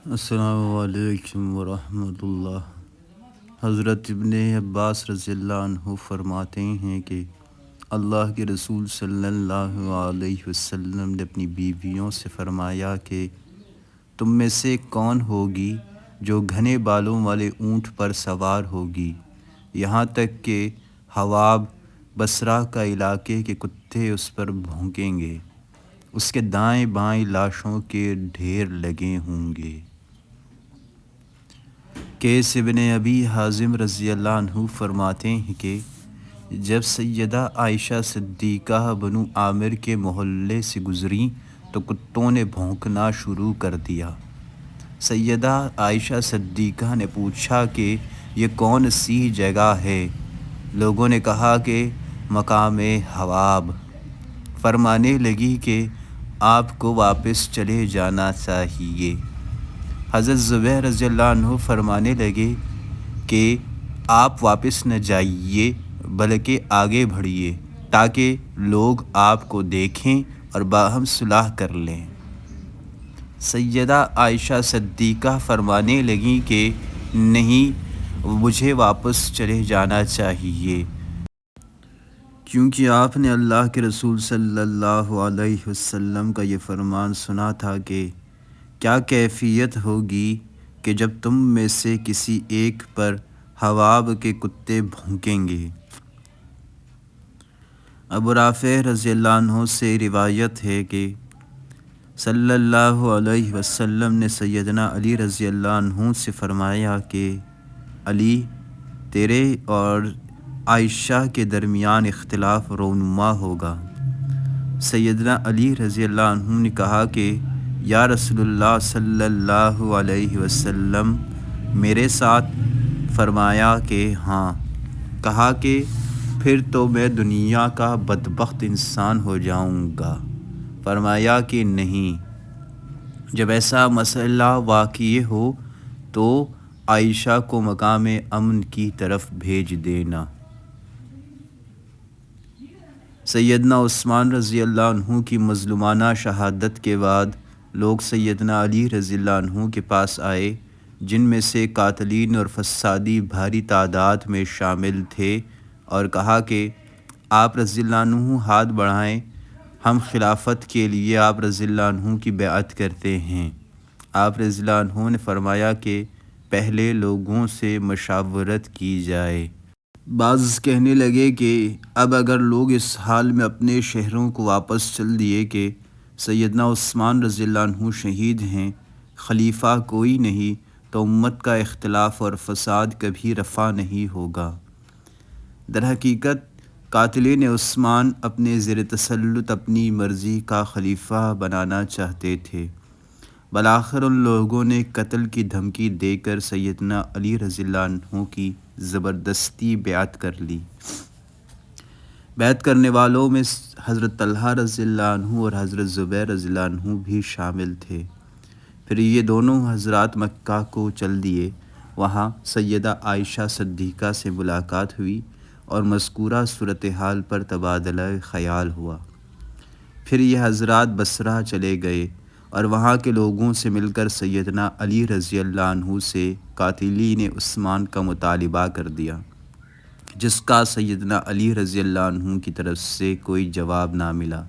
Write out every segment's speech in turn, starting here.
السلام علیکم ورحمۃ اللہ۔ حضرت ابن عباس رضی اللہ عنہ فرماتے ہیں کہ اللہ کے رسول صلی اللہ علیہ وسلم نے اپنی بیویوں سے فرمایا کہ تم میں سے کون ہوگی جو گھنے بالوں والے اونٹ پر سوار ہوگی، یہاں تک کہ حواب بصرہ کا علاقے کے کتے اس پر بھونکیں گے، اس کے دائیں بائیں لاشوں کے ڈھیر لگے ہوں گے۔ قیس ابن ابی حازم رضی اللہ عنہ فرماتے ہیں کہ جب سیدہ عائشہ صدیقہ بنو عامر کے محلے سے گزریں تو کتوں نے بھونکنا شروع کر دیا۔ سیدہ عائشہ صدیقہ نے پوچھا کہ یہ کون سی جگہ ہے؟ لوگوں نے کہا کہ مقام حواب۔ فرمانے لگی کہ آپ کو واپس چلے جانا چاہیے۔ حضرت زبیر رضی اللہ عنہ فرمانے لگے کہ آپ واپس نہ جائیے بلکہ آگے بڑھیے تاکہ لوگ آپ کو دیکھیں اور باہم صلح کر لیں۔ سیدہ عائشہ صدیقہ فرمانے لگیں کہ نہیں، مجھے واپس چلے جانا چاہیے، کیونکہ آپ نے اللہ کے رسول صلی اللہ علیہ وسلم کا یہ فرمان سنا تھا کہ کیا کیفیت ہوگی کہ جب تم میں سے کسی ایک پر حواب کے کتے بھونکیں گے۔ ابو رافع رضی اللہ عنہ سے روایت ہے کہ صلی اللہ علیہ وسلم نے سیدنا علی رضی اللہ عنہ سے فرمایا کہ علی، تیرے اور عائشہ کے درمیان اختلاف رونما ہوگا۔ سیدنا علی رضی اللہ عنہ نے کہا کہ یا رسول اللہ صلی اللہ علیہ وسلم، میرے ساتھ؟ فرمایا کہ ہاں۔ کہا کہ پھر تو میں دنیا کا بدبخت انسان ہو جاؤں گا۔ فرمایا کہ نہیں، جب ایسا مسئلہ واقع ہو تو عائشہ کو مقام امن کی طرف بھیج دینا۔ سیدنا عثمان رضی اللہ عنہ کی مظلومانہ شہادت کے بعد لوگ سیدنا علی رضی اللہ عنہ کے پاس آئے، جن میں سے قاتلین اور فسادی بھاری تعداد میں شامل تھے، اور کہا کہ آپ رضی اللہ عنہ ہاتھ بڑھائیں، ہم خلافت کے لیے آپ رضی اللہ عنہ کی بیعت کرتے ہیں۔ آپ رضی اللہ عنہ نے فرمایا کہ پہلے لوگوں سے مشاورت کی جائے۔ بعض کہنے لگے کہ اب اگر لوگ اس حال میں اپنے شہروں کو واپس چل دیے کہ سیدنا عثمان رضی اللہ عنہ شہید ہیں، خلیفہ کوئی نہیں، تو امت کا اختلاف اور فساد کبھی رفع نہیں ہوگا۔ در حقیقت قاتلین عثمان اپنے زیر تسلط اپنی مرضی کا خلیفہ بنانا چاہتے تھے۔ بالآخر ان لوگوں نے قتل کی دھمکی دے کر سیدنا علی رضی اللہ عنہ کی زبردستی بیعت کر لی۔ بیعت کرنے والوں میں حضرت طلحہ رضی اللہ عنہ اور حضرت زبیر رضی اللہ عنہ بھی شامل تھے۔ پھر یہ دونوں حضرات مکہ کو چل دیے۔ وہاں سیدہ عائشہ صدیقہ سے ملاقات ہوئی اور مذکورہ صورتحال پر تبادلہ خیال ہوا۔ پھر یہ حضرات بصرہ چلے گئے اور وہاں کے لوگوں سے مل کر سیدنا علی رضی اللہ عنہ سے قاتلین عثمان کا مطالبہ کر دیا، جس کا سیدنا علی رضی اللہ عنہ کی طرف سے کوئی جواب نہ ملا۔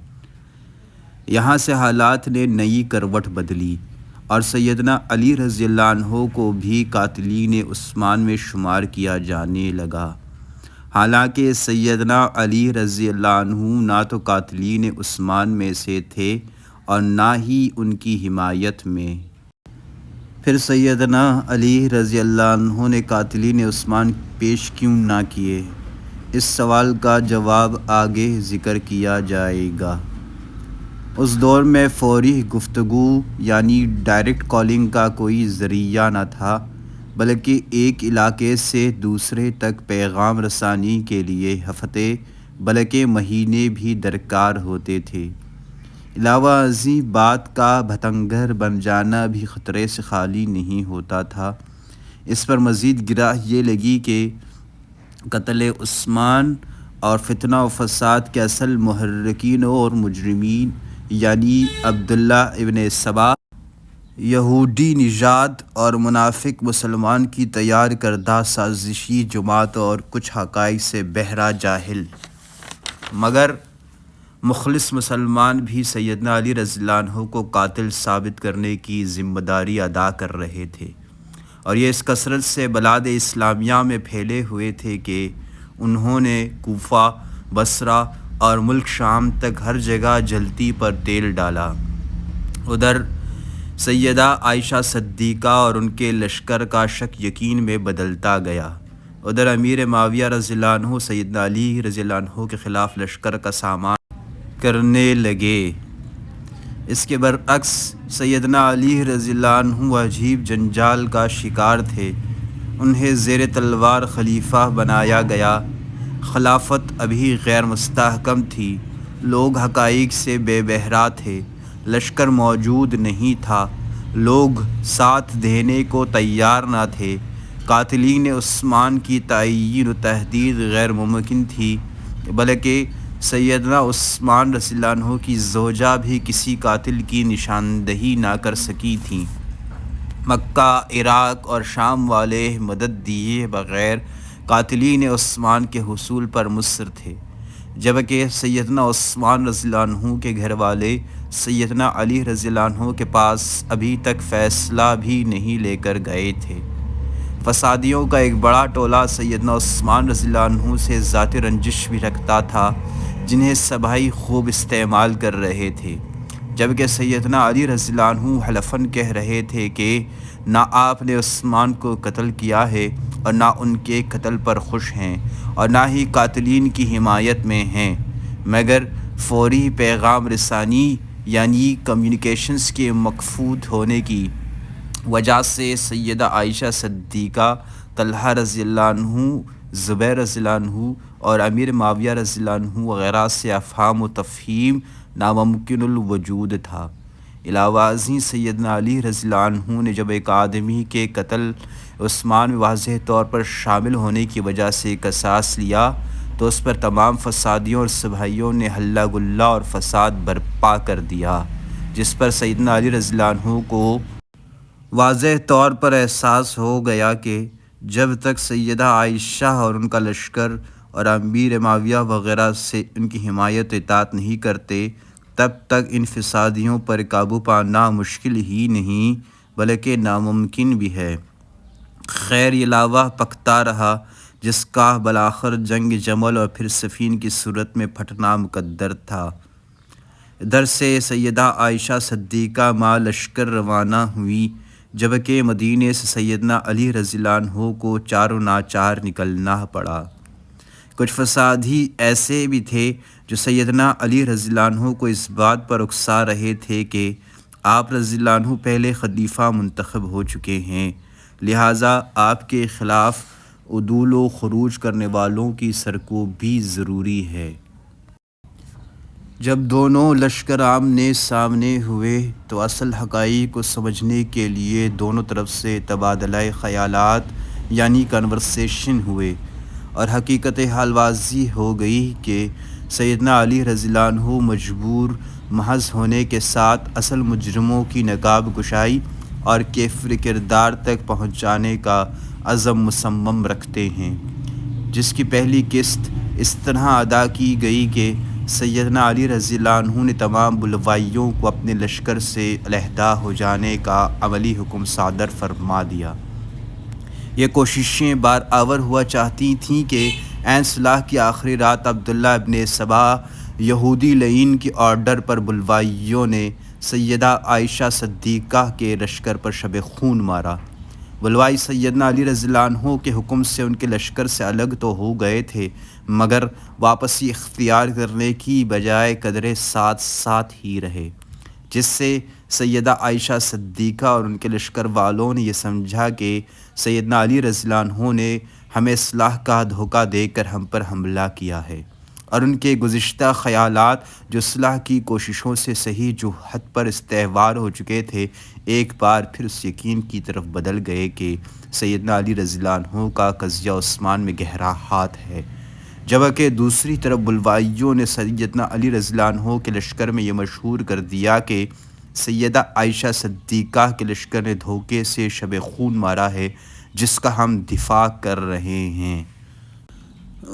یہاں سے حالات نے نئی کروٹ بدلی اور سیدنا علی رضی اللہ عنہ کو بھی قاتلین عثمان میں شمار کیا جانے لگا، حالانکہ سیدنا علی رضی اللہ عنہ نہ تو قاتلین عثمان میں سے تھے اور نہ ہی ان کی حمایت میں۔ پھر سیدنا علی رضی اللہ عنہ نے قاتلین عثمان پیش کیوں نہ کیے؟ اس سوال کا جواب آگے ذکر کیا جائے گا۔ اس دور میں فوری گفتگو یعنی ڈائریکٹ کالنگ کا کوئی ذریعہ نہ تھا، بلکہ ایک علاقے سے دوسرے تک پیغام رسانی کے لیے ہفتے بلکہ مہینے بھی درکار ہوتے تھے۔ علاوہ ازیں بات کا بھتنگر بن جانا بھی خطرے سے خالی نہیں ہوتا تھا۔ اس پر مزید گرہ یہ لگی کہ قتل عثمان اور فتنہ و فساد کے اصل محرکین اور مجرمین یعنی عبداللہ ابن سبا یہودی نژاد اور منافق مسلمان کی تیار کردہ سازشی جماعت اور کچھ حقائق سے بہرا جاہل مگر مخلص مسلمان بھی سیدنا علی رضی اللہ عنہ کو قاتل ثابت کرنے کی ذمہ داری ادا کر رہے تھے، اور یہ اس کثرت سے بلاد اسلامیہ میں پھیلے ہوئے تھے کہ انہوں نے کوفہ، بصرہ اور ملک شام تک ہر جگہ جلتی پر تیل ڈالا۔ ادھر سیدہ عائشہ صدیقہ اور ان کے لشکر کا شک یقین میں بدلتا گیا۔ ادھر امیر معاویہ رضی اللہ عنہ سیدنا علی رضی اللہ عنہ کے خلاف لشکر کا سامان کرنے لگے۔ اس کے برعکس سیدنا علی رضی اللہ عنہ عجیب جنجال کا شکار تھے۔ انہیں زیر تلوار خلیفہ بنایا گیا۔ خلافت ابھی غیر مستحکم تھی، لوگ حقائق سے بے بہرا تھے، لشکر موجود نہیں تھا، لوگ ساتھ دینے کو تیار نہ تھے، قاتلین عثمان کی تعیین و تحدید غیر ممکن تھی، بلکہ سیدنا عثمان رضی اللہ عنہ کی زوجہ بھی کسی قاتل کی نشاندہی نہ کر سکی تھیں۔ مکہ، عراق اور شام والے مدد دیے بغیر قاتلین عثمان کے حصول پر مصر تھے، جبکہ سیدنا عثمان رضی اللہ عنہ کے گھر والے سیدنا علی رضی اللہ عنہ کے پاس ابھی تک فیصلہ بھی نہیں لے کر گئے تھے۔ فسادیوں کا ایک بڑا ٹولہ سیدنا عثمان رضی اللہ عنہ سے ذاتی رنجش بھی رکھتا تھا، جنہیں سبھائی خوب استعمال کر رہے تھے، جبکہ سیدنا علی رضی اللہ عنہ حلفاً کہہ رہے تھے کہ نہ آپ نے عثمان کو قتل کیا ہے اور نہ ان کے قتل پر خوش ہیں اور نہ ہی قاتلین کی حمایت میں ہیں، مگر فوری پیغام رسانی یعنی کمیونیکیشنز کے مفقود ہونے کی وجہ سے سیدہ عائشہ صدیقہ، طلحہ رضی اللہ عنہ، زبیر رضی اللہ عنہ اور امیر معاویہ رضی اللہ عنہ وغیرہ سے افہام و تفہیم ناممکن الوجود تھا۔ علاوہ ازیں سیدنا علی رضی اللہ عنہ نے جب ایک آدمی کے قتل عثمان میں واضح طور پر شامل ہونے کی وجہ سے قصاص لیا تو اس پر تمام فسادیوں اور سبھائیوں نے ہلہ گلہ اور فساد برپا کر دیا، جس پر سیدنا علی رضی اللہ عنہ کو واضح طور پر احساس ہو گیا کہ جب تک سیدہ عائشہ اور ان کا لشکر اور امیر معاویہ وغیرہ سے ان کی حمایت و اطاعت نہیں کرتے، تب تک ان فسادیوں پر قابو پانا مشکل ہی نہیں بلکہ ناممکن بھی ہے۔ خیر یہ لاوا پکتا رہا، جس کا بالآخر جنگ جمل اور پھر صفین کی صورت میں پھٹنا مقدر تھا۔ ادھر سے سیدہ عائشہ صدیقہ مع لشکر روانہ ہوئی، جبکہ مدینے سے سیدنا علی رضی اللہ عنہ کو چاروں ناچار نکلنا پڑا۔ کچھ فسادی ایسے بھی تھے جو سیدنا علی رضی اللہ عنہ کو اس بات پر اکسا رہے تھے کہ آپ رضی اللہ عنہ پہلے خلیفہ منتخب ہو چکے ہیں، لہٰذا آپ کے خلاف عدول و خروج کرنے والوں کی سرکوب بھی ضروری ہے۔ جب دونوں لشکر آمنے سامنے ہوئے تو اصل حقائق کو سمجھنے کے لیے دونوں طرف سے تبادلہ خیالات یعنی کنورسیشن ہوئے، اور حقیقت حال واضح ہو گئی کہ سیدنا علی رضی اللہ عنہ مجبور محض ہونے کے ساتھ اصل مجرموں کی نقاب کشائی اور کفر کردار تک پہنچانے کا عزم مصمم رکھتے ہیں، جس کی پہلی قسط اس طرح ادا کی گئی کہ سیدنا علی رضی اللہ عنہ نے تمام بلوائیوں کو اپنے لشکر سے علیحدہ ہو جانے کا عملی حکم صادر فرما دیا۔ یہ کوششیں بار آور ہوا چاہتی تھیں کہ عین صلح کی آخری رات عبداللہ ابن سبا یہودی لعین کے آرڈر پر بلوائیوں نے سیدہ عائشہ صدیقہ کے لشکر پر شب خون مارا۔ بلوائی سیدنا علی رضی اللہ عنہ کے حکم سے ان کے لشکر سے الگ تو ہو گئے تھے، مگر واپسی اختیار کرنے کی بجائے قدرے ساتھ ساتھ ہی رہے، جس سے سیدہ عائشہ صدیقہ اور ان کے لشکر والوں نے یہ سمجھا کہ سیدنا علی رضی اللہ عنہ نے ہمیں اصلاح کا دھوکہ دے کر ہم پر حملہ کیا ہے، اور ان کے گزشتہ خیالات جو اصلاح کی کوششوں سے صحیح جہت پر استوار ہو چکے تھے، ایک بار پھر اس یقین کی طرف بدل گئے کہ سیدنا علی رضی اللہ عنہ کا قضیہ عثمان میں گہرا ہاتھ ہے، جبکہ دوسری طرف بلوائیوں نے سیدنا علی رضی اللہ عنہ کے لشکر میں یہ مشہور کر دیا کہ سیدہ عائشہ صدیقہ کے لشکر نے دھوکے سے شب خون مارا ہے، جس کا ہم دفاع کر رہے ہیں،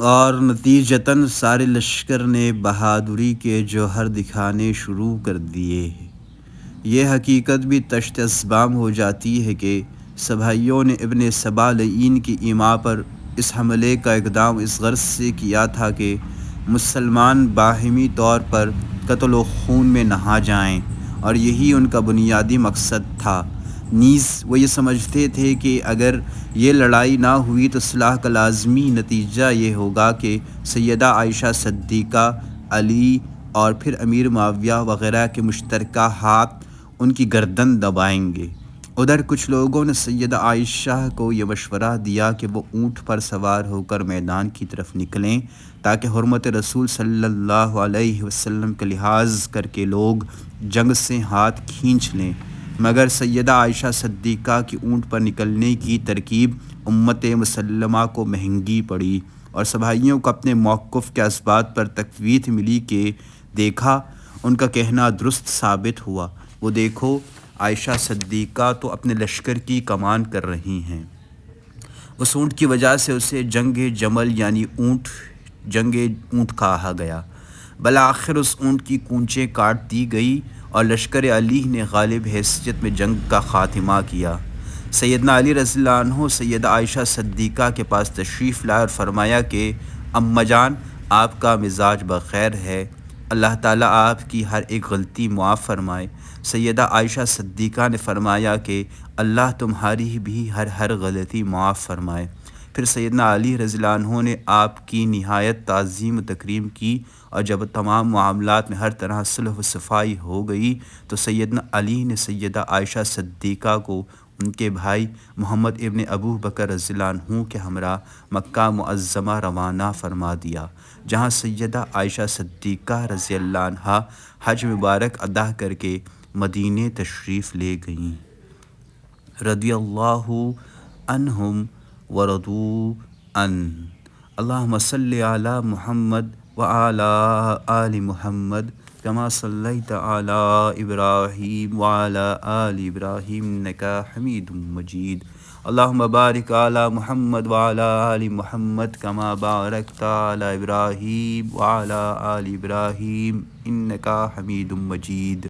اور نتیجتاً سارے لشکر نے بہادری کے جوہر دکھانے شروع کر دیے ہیں۔ یہ حقیقت بھی تشت اسبام ہو جاتی ہے کہ صبائیوں نے ابن سبا لعین کی ایما پر اس حملے کا اقدام اس غرض سے کیا تھا کہ مسلمان باہمی طور پر قتل و خون میں نہا جائیں، اور یہی ان کا بنیادی مقصد تھا۔ نیز وہ یہ سمجھتے تھے کہ اگر یہ لڑائی نہ ہوئی تو صلح کا لازمی نتیجہ یہ ہوگا کہ سیدہ عائشہ صدیقہ، علی اور پھر امیر معاویہ وغیرہ کے مشترکہ ہاتھ ان کی گردن دبائیں گے۔ ادھر کچھ لوگوں نے سیدہ عائشہ کو یہ مشورہ دیا کہ وہ اونٹ پر سوار ہو کر میدان کی طرف نکلیں تاکہ حرمت رسول صلی اللہ علیہ وسلم کا لحاظ کر کے لوگ جنگ سے ہاتھ کھینچ لیں، مگر سیدہ عائشہ صدیقہ کی اونٹ پر نکلنے کی ترکیب امت مسلمہ کو مہنگی پڑی، اور صحابیوں کو اپنے موقف کے اسبات پر تقویت ملی کہ دیکھا ان کا کہنا درست ثابت ہوا۔ وہ دیکھو عائشہ صدیقہ تو اپنے لشکر کی کمان کر رہی ہیں۔ اس اونٹ کی وجہ سے اسے جنگ جمل یعنی جنگ اونٹ کہا گیا۔ بالآخر اس اونٹ کی کونچیں کاٹ دی گئی اور لشکر علی نے غالب حیثیت میں جنگ کا خاتمہ کیا۔ سیدنا علی رضی اللہ عنہ سیدہ عائشہ صدیقہ کے پاس تشریف لائے اور فرمایا کہ اماں جان، آپ کا مزاج بخیر ہے، اللہ تعالیٰ آپ کی ہر ایک غلطی معاف فرمائے۔ سیدہ عائشہ صدیقہ نے فرمایا کہ اللہ تمہاری بھی ہر غلطی معاف فرمائے۔ پھر سیدنا علی رضی اللہ عنہ نے آپ کی نہایت تعظیم و تکریم کی، اور جب تمام معاملات میں ہر طرح صلح و صفائی ہو گئی تو سیدنا علی نے سیدہ عائشہ صدیقہ کو ان کے بھائی محمد ابن ابو بکر رضی اللہ عنہ کے ہمراہ مکہ معظمہ روانہ فرما دیا، جہاں سیدہ عائشہ صدیقہ رضی اللہ عنہا حج مبارک ادا کر کے مدینے تشریف لے گئیں، رضی اللہ عنہم ورضوا عنہ۔ اللہم صلی علی محمد وعلی آل محمد کما صلیت علی ابراہیم وعلی آل ابراہیم انکا حمید مجید۔ اللہم بارک علی محمد وعلی آل محمد کما بارکت علی ابراہیم وعلی آل ابراہیم انکا حمید مجید۔